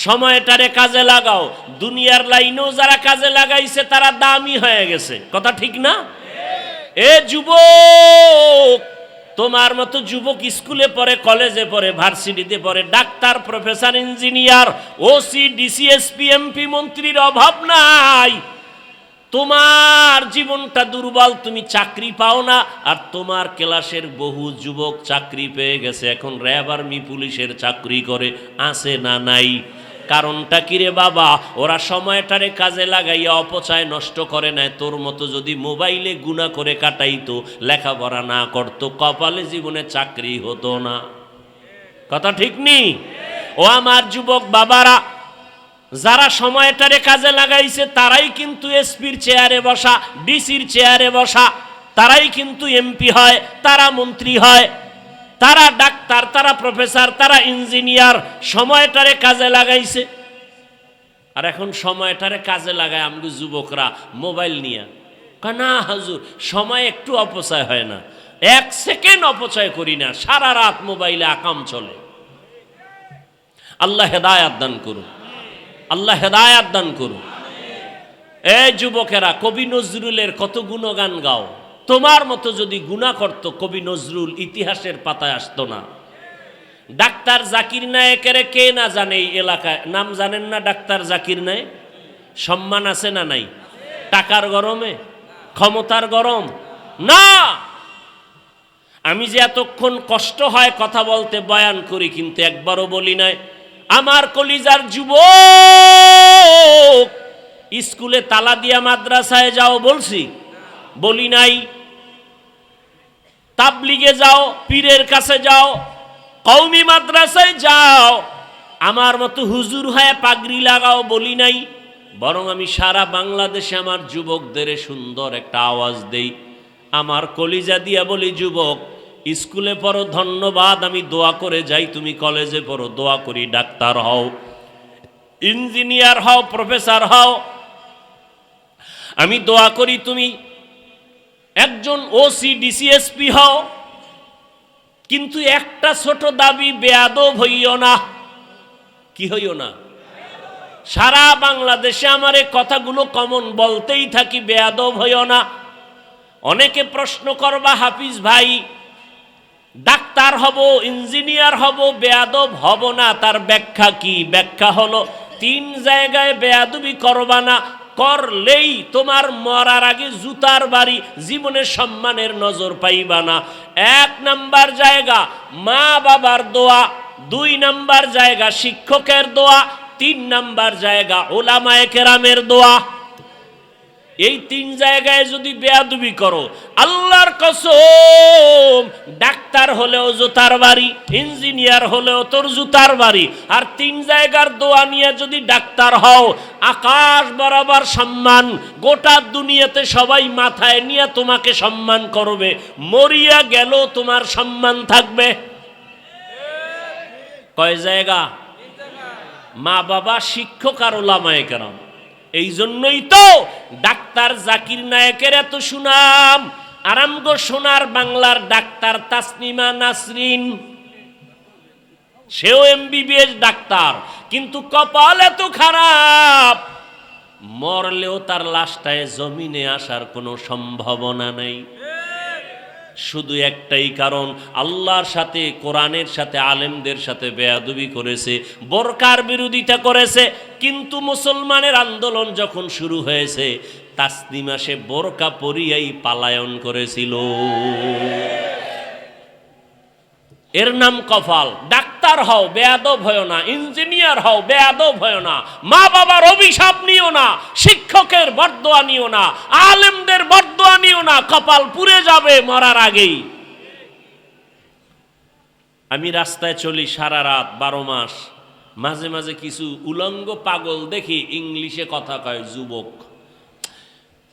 সময়টারে কাজে লাগাও। দুনিয়ার লাইনেও যারা কাজে লাগাইছে তারা দামি হয়ে গেছে, কথা ঠিক না? এ যুবক, তোমার মতো যুবক স্কুলে পড়ে, কলেজে পড়ে, ভার্সিটিতে পড়ে, doctor, professor, engineer, OC, DC, SP, MP, মন্ত্রীর অভাব নাই। তোমার জীবনটা দুর্বল, তুমি চাকরি পাও না। আর তোমার ক্লাসের বহু যুবক চাকরি পেয়ে গেছে, এখন র্যাব, আর্মি, পুলিশের চাকরি করে, আছে না নাই? কারণটা কি রে বাবা? ওরা সময়টারে কাজে লাগাইয়া অপচয় নষ্ট করে নেয়। তোর মতো যদি মোবাইলে গুনাহ করে কাটাইতো, লেখাপড়া না করতো, কপালে জীবনে চাকরি হতো না, কথা ঠিক নেই? ও আমার যুবক বাবারা, যারা সময়টারে কাজে লাগাইছে তারাই কিন্তু এসপির চেয়ারে বসা, ডিসির চেয়ারে বসা, তারাই কিন্তু এমপি হয়, তারা মন্ত্রী হয়, তারা ডাক্তার, তারা প্রফেসর, তারা ইঞ্জিনিয়ার। সময়টারে কাজে লাগাইছে। আর এখন সময়টারে কাজে লাগায় আমরা যুবকরা মোবাইল নিয়ে, না হুজুর সময় একটু অপচয় হয় না, 1 সেকেন্ড অপচয় করি না, সারা রাত মোবাইলে আকাম চলে। আল্লাহ হেদায়েত দান করুন, আল্লাহ হেদায়েত দান করুন। এই যুবকেরা, কবি নজরুলের কত গুণগান গাও। তোমার মতো যদি গুনাহ করত, কবি নজরুল ইতিহাসের পাতায় আসতো না। ডাক্তার জাকির নায়েকের কে না জানে এই এলাকায়? নাম জানেন না ডাক্তার জাকির নায়েক? সম্মান আছে না নাই? টাকার গরমে, ক্ষমতার গরম না। আমি যে এতক্ষণ কষ্ট হয় কথা বলতে বয়ান করি, কিন্তু একবারও বলি নাই আমার কলিজার যুবক স্কুলে তালা দিয়া মাদ্রাসায় যাও বলছি? বলি নাই। তাবলিগে যাও, পীরের কাছে যাও, কওমি মাদ্রাসায় যাও, আমার মতো হুজুর হয়ে পাগড়ি লাগাও বলি নাই। বরং আমি সারা বাংলাদেশে আমার যুবকদের সুন্দর একটা আওয়াজ দেই, আমার কলিজা দিয়া বলি, যুবক স্কুলে পড়ো ধন্যবাদ, আমি দোয়া করে যাই, তুমি কলেজে পড়ো দোয়া করি, ডাক্তার হও, ইঞ্জিনিয়ার হও, প্রফেসর হও, আমি দোয়া করি তুমি একজন ওসি, ডিসি, এসপি হও। কিন্তু একটা ছোট দাবি, বেয়াদব হইও না। কি হইও না? সারা বাংলাদেশে আমার এই কথাগুলো কমন বলতেই থাকি, বেয়াদব হইও না। অনেকে প্রশ্ন করবা, হাফিজ ভাই ডাক্তার হব, ইঞ্জিনিয়ার হব, বেয়াদব হব না, তার ব্যাখ্যা কি? ব্যাখ্যা হলো 3 জায়গায় বেয়াদবি করবা না, করলেই তোমার মরার আগে জুতার বাড়ি, জীবনের সম্মানের নজর পাইবা না। 1 নাম্বার জায়গা মা বাবার দোয়া, 2 নাম্বার জায়গা শিক্ষকের দোয়া, 3 নাম্বার জায়গা উলামায়ে কেরামের দোয়া। এই 3 জায়গায় যদি বেয়াদবি করো, আল্লাহর কসম, ডাক্তার হলেও জুতার বাড়ি, ইঞ্জিনিয়ার হলেও তোর জুতার বাড়ি। আর 3 জায়গার দোয়া নিয়ে যদি ডাক্তার হও, আকাশ বরাবর সম্মান, গোটা দুনিয়াতে সবাই মাথায় নিয়ে তোমাকে সম্মান করবে, মরিয়া গেল তোমার সম্মান থাকবে। কয় জায়গা? মা বাবা, শিক্ষক আর উলামায়ে কেরাম। এই জন্যই তো ডাক্তার জাকির নায়েকের এত সুনাম। আরামগো সোনার বাংলার ডাক্তার তাসনিমা নাসরিন, সেও এমবিবিএস ডাক্তার, কিন্তু কপাল এত খারাপ, মরলেও তার লাশটায় জমিনে আসার কোনো সম্ভাবনা নেই। শুধু একটাই কারণ, আল্লাহর সাথে, কোরআনের সাথে, আলেমদের সাথে বেয়াদবি করেছে, বোরকার বিরোধিতা করেছে। কিন্তু মুসলমানের আন্দোলন যখন শুরু হয়েছে, তাসনিমা সে বোরকা পরিয়াই পালায়ন করেছিল। এর নাম কপাল। ডাক্তার হও, বেয়াদব হয় না, ইঞ্জিনিয়ার হও, বেয়াদব হয় না, মা বাবার অভিশাপ নিও না, শিক্ষকের বরদোয়া নিও না, আলেমদের বরদোয়া নিও না, কপাল পুড়ে যাবে মরার আগেই। আমি রাস্তায় চলি সারা রাত 12 মাস, মাঝে মাঝে কিছু উলঙ্গ পাগল দেখি ইংলিশে কথা কয়। যুবক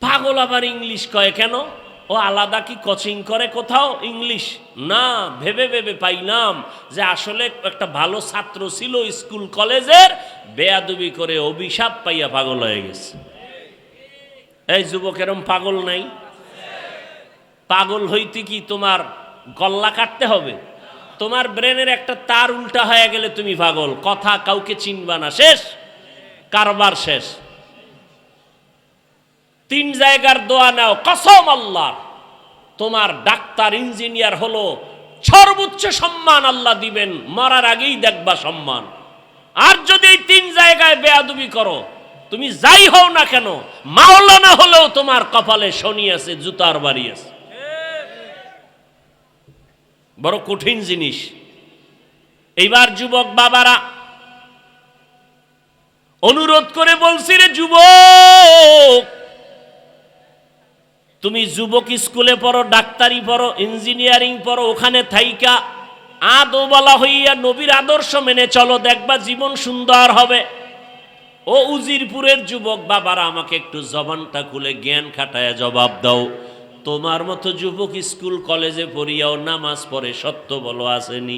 পাগল আবার ইংলিশ কয় কেন? ও আলাদা কি কোচিং করে কোথাও ইংলিশ? না, ভেবে ভেবে পাইলাম যে আসলে একটা ভালো ছাত্র ছিল স্কুল কলেজের, বেয়াদবি করে অভিশাপ পাইয়া পাগল হয়ে গেছে। এই যুবক, এরম পাগল নাই? পাগল হইতে কি তোমার গল্লা কাটতে হবে? তোমার ব্রেনের একটা তার উল্টা হয়ে গেলে তুমি পাগল, কথা কাউকে চিনবা না, শেষ, কারবার শেষ। 3 জায়গার দোয়া নাও, কসম আল্লাহ, তোমার ডাক্তার ইঞ্জিনিয়ার হলো সর্বোচ্চ সম্মান আল্লাহ দিবেন, মরার আগেই দেখবা সম্মান। আর যদি এই 3 জায়গায় বেয়াদবি করো, তুমি যাই হও না কেন, মাওলানা হলেও তোমার কপালে শনি আছে, জুতার বাড়ি আছে। বড় কঠিন জিনিস। এইবার যুবক বাবারা অনুরোধ করে বলছি, রে যুবক, তুমি যুবক স্কুলে পড়ো, ডাক্তারি পড়ো, ইঞ্জিনিয়ারিং পড়ো, ওখানে থাইকা আদওয়ালা হইয়া নবীর আদর্শ মেনে চলো, দেখবা জীবন সুন্দর হবে। ও উজিরপুরের যুবক বাবারা, আমাকে একটু জবানটা খুলে জ্ঞান খাটায় জবাব দাও। তোমার মতো যুবক স্কুল কলেজে পড়িয়াও নামাজ পড়ে, সত্য বলো আসেনি?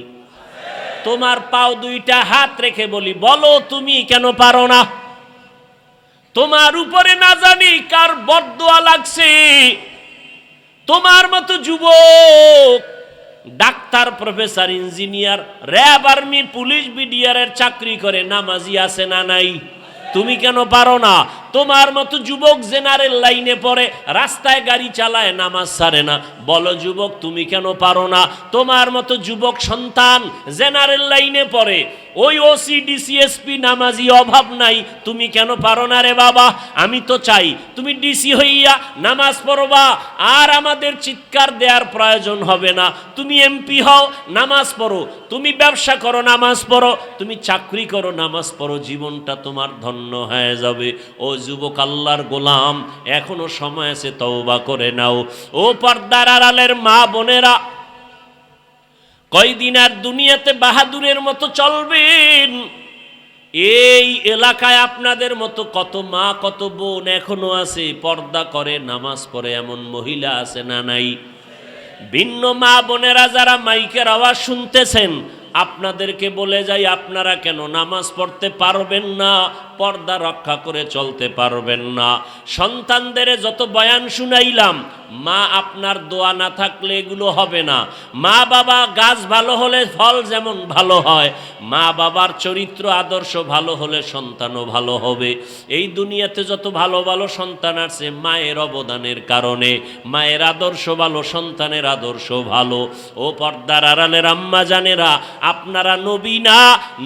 তোমার পাও 2টা হাত রেখে বলি, বলো তুমি কেন পারো না? তোমার উপরে না জানি কার বদদোয়া লাগছে। তোমার মতো যুবক doctor, professor, engineer, RAB, army, police, বিডিআরের চাকরি করে, নামাজি আছে না নাই? তুমি কেন পারো না? তোমার মতো যুবক জেনারেল লাইনে পড়ে, রাস্তায় গাড়ি চালায়, নামাজ ছাড়ে না, বলো যুবক তুমি কেন পারো না? তোমার মতো যুবক সন্তান জেনারেল লাইনে পড়ে, ওই ওসি ডিসিএসপি নামাজি অভাব নাই, তুমি কেন পারো না রে বাবা? আমি তো চাই তুমি ডিসি হইয়া নামাজ পড়বা, আর আমাদের চিৎকার দেওয়ার প্রয়োজন হবে না। তুমি এমপি হও, নামাজ পড়ো, তুমি ব্যবসা করো, নামাজ পড়ো, তুমি চাকরি করো, নামাজ পড়ো, জীবনটা তোমার ধন্য হয়ে যাবে। ও যুবক আল্লাহর গোলাম, এখনো সময় আছে, তওবা করে নাও। ও পর্দার আড়ালের মা বোনেরা, কয়দিন আর দুনিয়াতে বাহাদুরের মতো চলবেন? এই এলাকায় আপনাদের মতো কত মা, কত বোন এখনো আছে, পর্দা করে, নামাজ পড়ে, এমন মহিলা আছে না নাই? ভিন্ন মা বোনেরা যারা মাইকের আওয়াজ শুনতেছেন, আপনাদেরকে বলে যাই, আপনারা কেন নামাজ পড়তে পারবেন না, পর্দা রক্ষা করে চলতে পারবেন না? সন্তানদের যত বয়ান শুনাইলাম, মা আপনার দোয়া না থাকলে এগুলো হবে না। মা বাবা গাছ ভালো হলে ফল যেমন ভালো হয়, মা বাবার চরিত্র আদর্শ ভালো হলে সন্তানও ভালো হবে। এই দুনিয়াতে যত ভালো ভালো সন্তান আছে, মায়ের অবদানের কারণে। মায়ের আদর্শ ভালো, সন্তানের আদর্শ ভালো। ও পর্দার আড়ালের আম্মা জানেরা, আপনারা নবী না,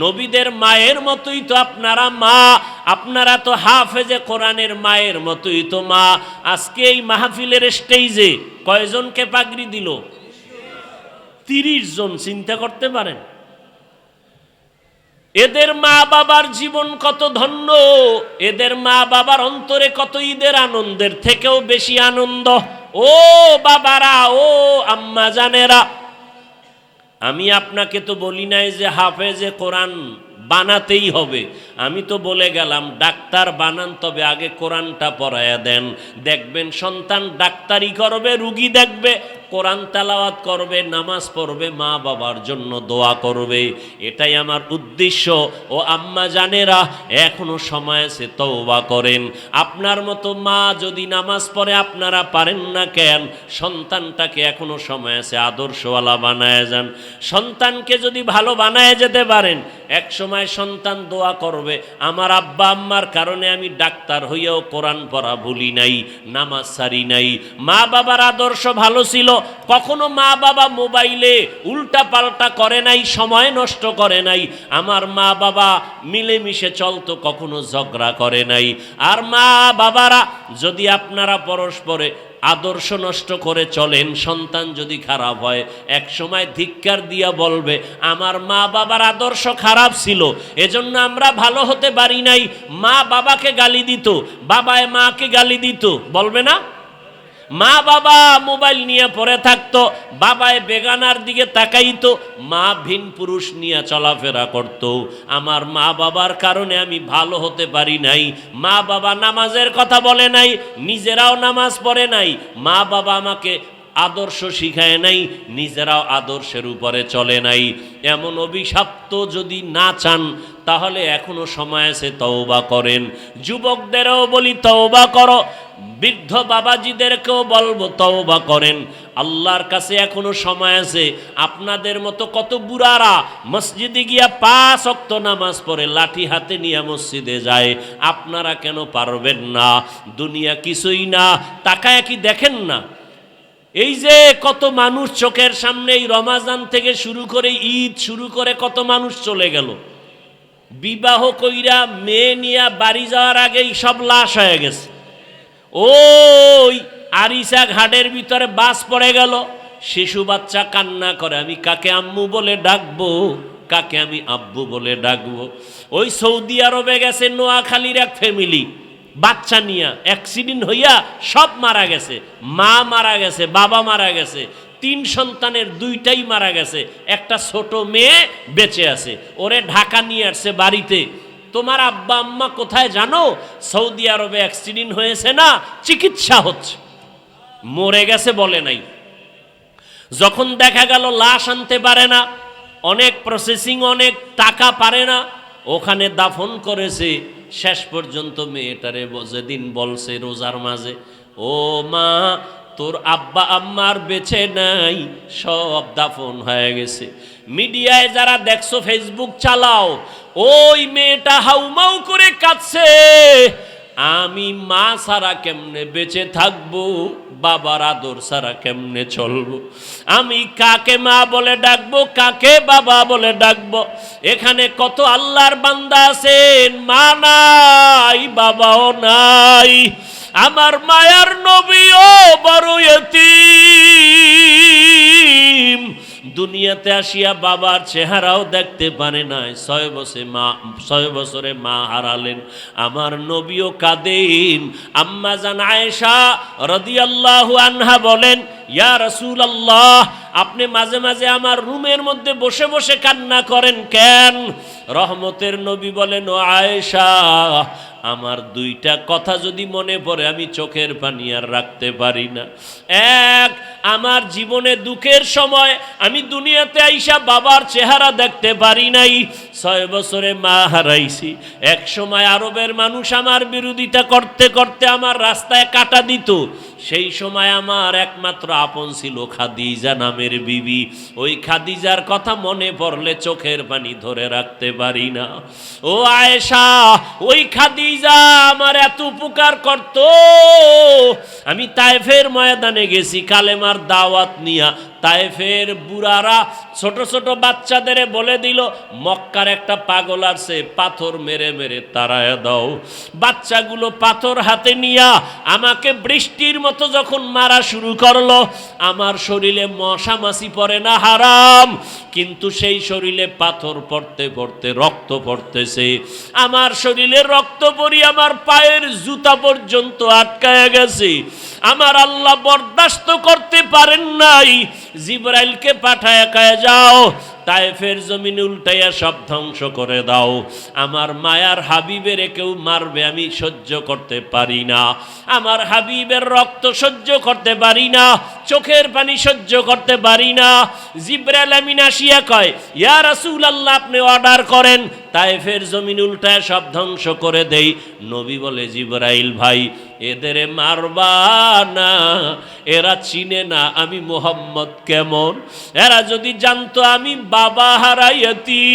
নবীদের মায়ের মতোই তো আপনারা মা। আপনারা তো হাফেজে কোরআনের মায়ের মতোই তো মা। আজকে এই মাহফিলের স্টেজে কয়জনকে পাগড়ি দিল? 30 জন। চিন্তা করতে পারেন এদের মা বাবার জীবন কত ধন্য, এদের মা বাবার অন্তরে কত ঈদের আনন্দের থেকেও বেশি আনন্দ। ও বাবারা, ও আম্মা জানেরা, আমি আপনাকে তো বলি নাই যে হাফেজে কোরআন বানাতেই হবে। আমি তো বলে গেলাম ডাক্তার বানান, তবে আগে কোরআনটা পড়ায়া দেন। দেখবেন সন্তান ডাক্তারি করবে, রুগী দেখবে, কোরআন তেলাওয়াত করবে, নামাজ পড়বে, মা বাবার জন্য দোয়া করবে। এটাই আমার উদ্দেশ্য। ও আম্মা জানেরা, এখনো সময় আছে, তওবা করেন। আপনার মতো মা যদি নামাজ পড়ে, আপনারা পারেন না কেন? সন্তানটাকে এখনো সময় আছে, আদর্শওয়ালা বানায় যান। সন্তানকে যদি ভালো বানায় যেতে পারেন, এক সময় সন্তান দোয়া করবে, আমার আব্বা আম্মার কারণে আমি ডাক্তার হইয়াও কোরআন পড়া ভুলি নাই, নামাজ ছাড়ি নাই। মা বাবার আদর্শ ভালো ছিল, কখনো মা বাবা মোবাইলে উল্টা পাল্টা করে নাই, সময় নষ্ট করে নাই। আমার মা বাবা মিলেমিশে চলতো, কখনো ঝগড়া করে নাই। আর মা বাবারা যদি আপনারা পরস্পরে আদর্শ নষ্ট করে চলেন, সন্তান যদি খারাপ হয়, এক সময় ধিক্কার দিয়া বলবে আমার মা বাবার আদর্শ খারাপ ছিল, এজন্য আমরা ভালো হতে পারি নাই। মা বাবাকে গালি দিত, বাবায় মাকে গালি দিত, বলবে না? মা বাবা মোবাইল নিয়ে পড়ে থাকতো, বাবায় বেগানার দিকে তাকাইতো, মা ভিন পুরুষ নিয়ে চলাফেরা করত। আমার মা বাবার কারণে আমি ভালো হতে পারি নাই। মা বাবা নামাজের কথা বলে নাই, নিজেরাও নামাজ পড়ে নাই। মা বাবা আমাকে আদর্শ শিখায় নাই, নিজেরাও আদর্শের উপরে চলে নাই। এমন অভিশপ্ত যদি না চান, তাহলে এখনো সময় আছে, তওবা করেন। যুবকদেরও বলি তওবা করো, বৃদ্ধ বাবাজিদেরকেও বলবো তওবা করেন। আল্লাহর কাছে এখনো সময় আছে। আপনাদের মতো কত বুড়ারা মসজিদে গিয়া 5 ওয়াক্ত নামাজ পড়ে লাঠি হাতে নিয়ে মসজিদে যায়, আপনারা কেন পারবেন না? দুনিয়া কিছুই না, তাকায় কি দেখেন না? এই যে কত মানুষ চোখের সামনে, এই রমাজান থেকে শুরু করে ঈদ শুরু করে কত মানুষ চলে গেল। বিবাহ কইরা মেয়ে নিয়া বাড়ি যাওয়ার আগেই সব লাশ হয়ে গেছে। ওই আরিসা ঘাটের ভিতরে বাস পড়ে গেল, শিশু বাচ্চা কান্না করে, আমি কাকে আম্মু বলে ডাকবো, কাকে আমি আব্বু বলে ডাকবো। ওই সৌদি আরবে গেছে নোয়াখালীর এক ফ্যামিলি, বাচ্চা নিয়া অ্যাক্সিডেন্ট হইয়া সব মারা গেছে, মা মারা গেছে, বাবা মারা গেছে, 3 সন্তানের 2টাই মারা গেছে, একটা ছোট মেয়ে বেঁচে আছে। ওরে ঢাকা নিয়ে আসছে বাড়িতে। তোমার আব্বা আম্মা কোথায় জানো? সৌদি আরবে অ্যাক্সিডেন্ট হয়েছে না, চিকিৎসা হচ্ছে, মরে গেছে বলে নাই। যখন দেখা গেল লাশ আনতে পারে না, অনেক প্রসেসিং, অনেক টাকা পারে না, ওখানে দাফন করেছে। শেষ পর্যন্ত মেয়েটারে যেদিন বলছে রোজার মাঝে, ও মা তোর আব্বা আম্মার বেঁচে নাই, সব দাফন হয়ে গেছে। মিডিয়ায় যারা দেখছো, ফেসবুক চালাও, ওই মেয়েটা হাউমাউ করে কাঁদছে, আমি মা ছাড়া কেমনে বেঁচে থাকবো, বাবার আদর ছাড়া কেমনে চলবো, আমি কাকে মা বলে ডাকবো, কাকে বাবা বলে ডাকবো। এখানে কত আল্লাহর বান্দা আছেন, মা নাই বাবাও নাই। আমার মায়ার নবীও বড় ইতিম, দুনিয়াতে আসিয়া বাবার চেহারাও দেখতে পারে নাই। 6 বছরে মা হারালেন। আমার নবীও কাঁদেন। আম্মা জান আয়েশা রাদিয়াল্লাহু আনহা বলেন, ইয়া রাসূলুল্লাহ, আপনি মাঝে মাঝে আমার রুমের মধ্যে বসে বসে কান্না করেন কেন? রহমতের নবী বলেন, ও আয়েশা, আমার 2টা কথা যদি মনে পড়ে আমি চোখের পানি আর রাখতে পারি না। এক, আমার জীবনে দুঃখের সময় আমি দুনিয়াতে আইসা বাবার চেহারা দেখতে পারি নাই, 6 বছরে মা হারাইছি। এক সময় আরবের মানুষ আমার বিরোধিতা করতে করতে আমার রাস্তায় কাটা দিত, সেই সময় আমার একমাত্র আপন ছিল খাদিজা নামের বিবি। ওই খাদিজার কথা মনে পড়লে চোখের পানি ধরে রাখতে পারি না। ও আয়েশা, ওই খাদিজা আমার এত উপকার করত। আমি তায়েফের ময়দানে গেছি কালেমার দাওয়াত নিয়া, তায়েফের বুড়ারা ছোট ছোট বাচ্চাদের বলে দিল, মক্কার একটা পাগল আছে, পাথর মেরে মেরে তাড়ায় দাও। বাচ্চাগুলো পাথর হাতে নিয়া আমাকে বৃষ্টির মতো যখন মারা শুরু করলো, আমার শরীরে মশা মাছি পড়ে না হারাম, কিন্তু সেই শরীরে পাথর পড়তে পড়তে রক্ত পড়তেছে। আমার শরীরে রক্ত পড়ি আমার পায়ের জুতা পর্যন্ত আটকায় গেছে। আমার আল্লাহ বরদাস্ত করতে পারেন নাই, জিবরাইলকে পাঠায় কয়ে যাও তায়েফের জমিন উল্টাইয়া সব ধ্বংস করে দাও। আমার মায়ার হাবিবের কেউ মারবে আমি সহ্য করতে পারি না, আমার হাবিবের রক্ত সহ্য করতে পারি না, চোখের পানি সহ্য করতে পারি না। জিবরাইল আমিন আসিয়া কয়, ইয়া রাসূলুল্লাহ, আপনি অর্ডার করেন তায়েফের জমিন উল্টায় সব ধ্বংস করে দেই। নবী বলে, জিবরাইল ভাই, এদের মারবা না, এরা চিনে না আমি মুহাম্মদ কেমন। এরা যদি জানতো আমি বাবা হারাইয়াতি,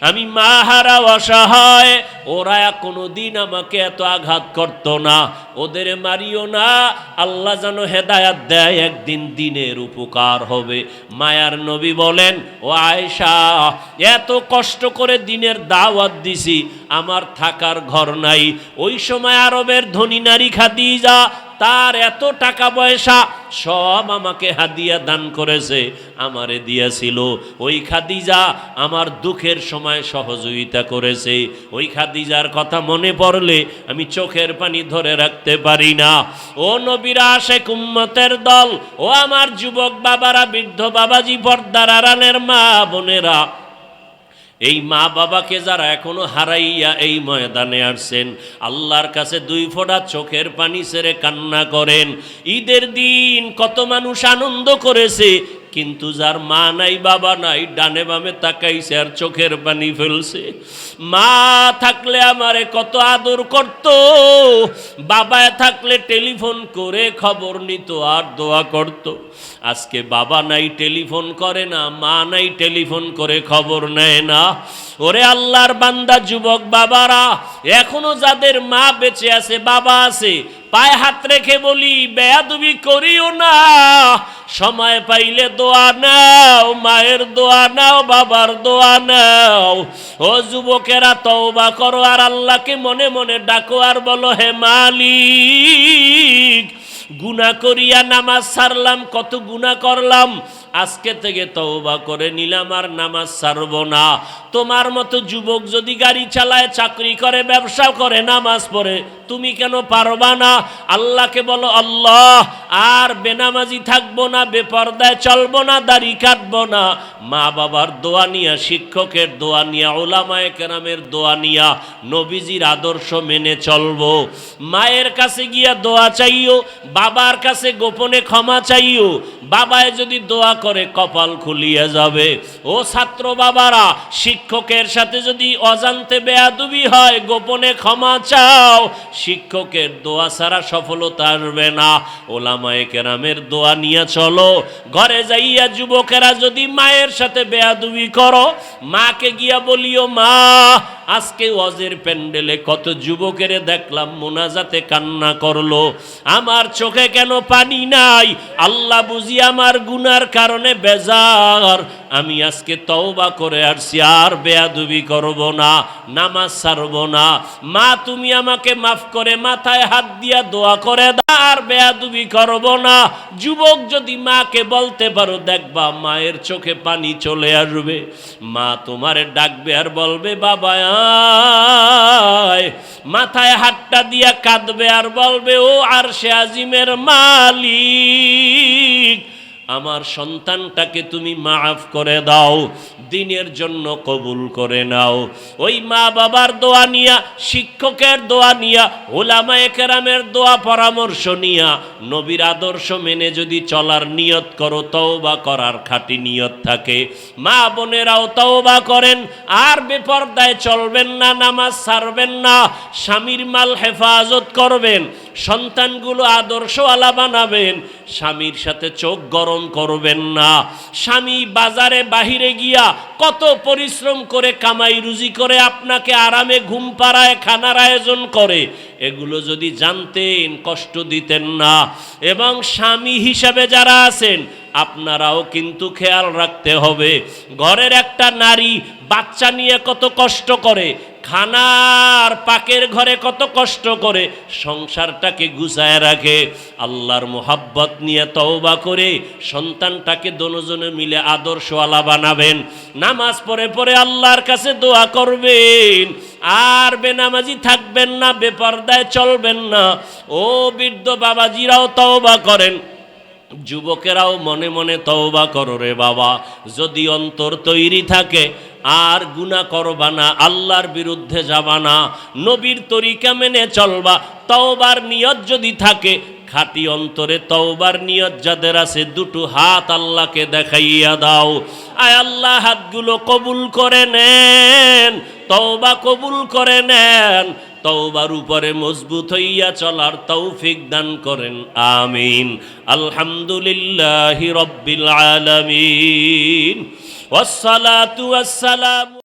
আমি মা হারা অসহায়, ওরা কোনোদিন আমাকে এত আঘাত করত না। ওদের মারিও না, আল্লাহ যেন হেদায়াত দেয়, একদিন দিনের উপকার হবে। মায়ার নবী বলেন, ও আয়েশা, এত কষ্ট করে দিনের দাওয়াত দিছি, আমার থাকার ঘর নাই। ওই সময় আরবের ধনী নারী খাদিজা, তার এত টাকা পয়সা সব আমাকে হাদিয়া দান করেছে, আমারে দিয়েছিল। ওই খাদিজা আমার দুঃখের সময় সহযোগিতা করেছে। ওই খাদিজার কথা মনে পড়লে আমি চোখের পানি ধরে রাখতে পারি না। ও নবীর আশিক উম্মতের দল, ও আমার যুবক বাবারা, বৃদ্ধ বাবাজি, পর্দার আড়ালের মা বোনেরা, এই মা বাবাকে যারা এখনো হারাইয়া এই ময়দানে আসছেন, আল্লাহর কাছে 2 ফোঁটা চোখের পানি ছেড়ে কান্না করেন। ঈদের দিন কত মানুষ আনন্দ করেছে, কিন্তু যার মা নাই বাবা নাই ডানে বামে তাকাইছে আর চোখের পানি ফেলছে। মা থাকলে আমারে কত আদর করত, বাবা থাকলে টেলিফোন করে খবর নিত আর দোয়া করত। আজকে বাবা নাই টেলিফোন করে না, মা নাই টেলিফোন করে খবর নেয় না। ওরে আল্লাহর বান্দা যুবক বাবারা, এখনো যাদের মা বেঁচে আছে বাবা আছে, পায়ে হাত রেখে বলি বেয়াদবি করিও না। সময় পাইলে দোয়া নাও, মায়ের দোয়া নাও, বাবার দোয়া নাও। ও যুবকেরা তওবা করো আর আল্লাহকে মনে মনে ডাকো আর বলো, হে মালিক, গুনাহ করিয়া নামাজ ছাড়লাম, কত গুনাহ করলাম, আজকে থেকে তওবা করে নিলাম আর নামাজ ছাড়ব না। তোমার মতো যুবক যদি গাড়ি চালায়, চাকরি করে, ব্যবসা করে, নামাজ পড়ে, তুমি কেন পারবা না? আল্লাহকে বলো, আল্লাহ আর বেনামাজি থাকবো না, বেপরদায় চলবো না, দাড়ি কাটবো না। মা বাবার দোয়া নিয়া, শিক্ষকের দোয়া নিয়া, উলামায়ে কেরামের দোয়া নিয়া নবীজির আদর্শ মেনে চলবো। মায়ের কাছে গিয়া দোয়া চাইও, বাবার কাছে গোপনে ক্ষমা চাইও। বাবায় যদি দোয়া করে কপাল খুলিয়ে যাবে। ও ছাত্র বাবারা, শিক্ষকের সাথে যদি অজান্তে বেয়াদবি হয় গোপনে ক্ষমা চাও। শিক্ষকের দোয়া ছাড়া সফলতা আসবে না। ওলামায়ে কেরামের দোয়া নিয়ে চলো। ঘরে যাইয়া যুবকেরা যদি মায়ের সাথে বেয়াদবি করো, মাকে গিয়া বলিও, মা আজকে ওয়াজের প্যান্ডেলে কত যুবকেরে দেখলাম মোনাজাতে কান্না করলো, আমার চোখে কেন পানি নাই? আল্লাহ বুঝি আমার গুনার কারণে বেজার। আমি আজকে তওবা করে আসছি, আর বেয়াদবি করব না, নামাজ ছাড়ব না। মা তুমি আমাকে মাফ করে মাথায় হাত দিয়া দোয়া করে দাও, আর বেয়াদবি করব না। যুবক যদি মাকে বলতে পারো, দেখবা মায়ের চোখে পানি চলে আসবে। মা তোমারে ডাকবে আর বলবে, বাবা আয়। মাথায় হাতটা দিয়া কাঁদবে আর বলবে, ও আরশে আজিমের মালিক, আমার সন্তানটাকে তুমি মাফ করে দাও, দিনের জন্য কবুল করে নাও। ওই মা বাবার দোয়া নিয়া, শিক্ষকের দোয়া নিয়া, উলামায়ে কেরামের দোয়া পরামর্শ নিয়া নবীর আদর্শ মেনে যদি চলার নিয়ত করো, তওবা করার খাঁটি নিয়ত থাকে, মা বোনেরাও তওবা করেন আর বেপরদায় চলবেন না, নামাজ ছাড়বেন না, স্বামীর মাল হেফাজত করবেন, সন্তানগুলো আদর্শওয়ালা বানাবেন, স্বামীর সাথে চোখ গরম করবেন না। স্বামী বাজারে বাহিরে গিয়া কত পরিশ্রম করে কামাই রুজি করে আপনাকে আরামে ঘুম পাড়ায়, খানার আয়োজন করে, এগুলো যদি জানতেন কষ্ট দিতেন না। এবং স্বামী হিসাবে যারা আছেন আপনারাও কিন্তু খেয়াল রাখতে হবে, ঘরের একটা নারী বাচ্চা নিয়ে কত কষ্ট করে, খানার পাকের ঘরে কত কষ্ট করে সংসারটাকে গুছায় রাখে। আল্লাহর মোহাব্বত নিয়ে তওবা করে সন্তানটাকে দুজনে মিলে আদর্শওয়ালা বানাবেন। নামাজ পড়ে পড়ে আল্লাহর কাছে দোয়া করবেন, আর বেনামাজি থাকবেন না, বেপরদায় চলবেন না। ও বৃদ্ধ বাবাজিরাও তওবা করেন, যুবকেরাও মনে মনে তওবা করো রে বাবা। যদি অন্তর তৈরি থাকে আর গুনাহ করবা না, আল্লাহর বিরুদ্ধে যাবা না, নবীর তরিকা মেনে চলবা, তওবার নিয়ত যদি থাকে, খাঁটি অন্তরে তওবার নিয়ত যাদের আছে, দুটো হাত আল্লাহকে দেখাইয়া দাও। আয় আল্লাহ হাতগুলো কবুল করে নেন, তওবা কবুল করে নেন, তওবার উপরে মজবুত হইয়া চলার তৌফিক দান করেন, আমিন। আলহামদুলিল্লাহি রাব্বিল আলামিন, ওয়াসসালাতু ওয়াসসালামু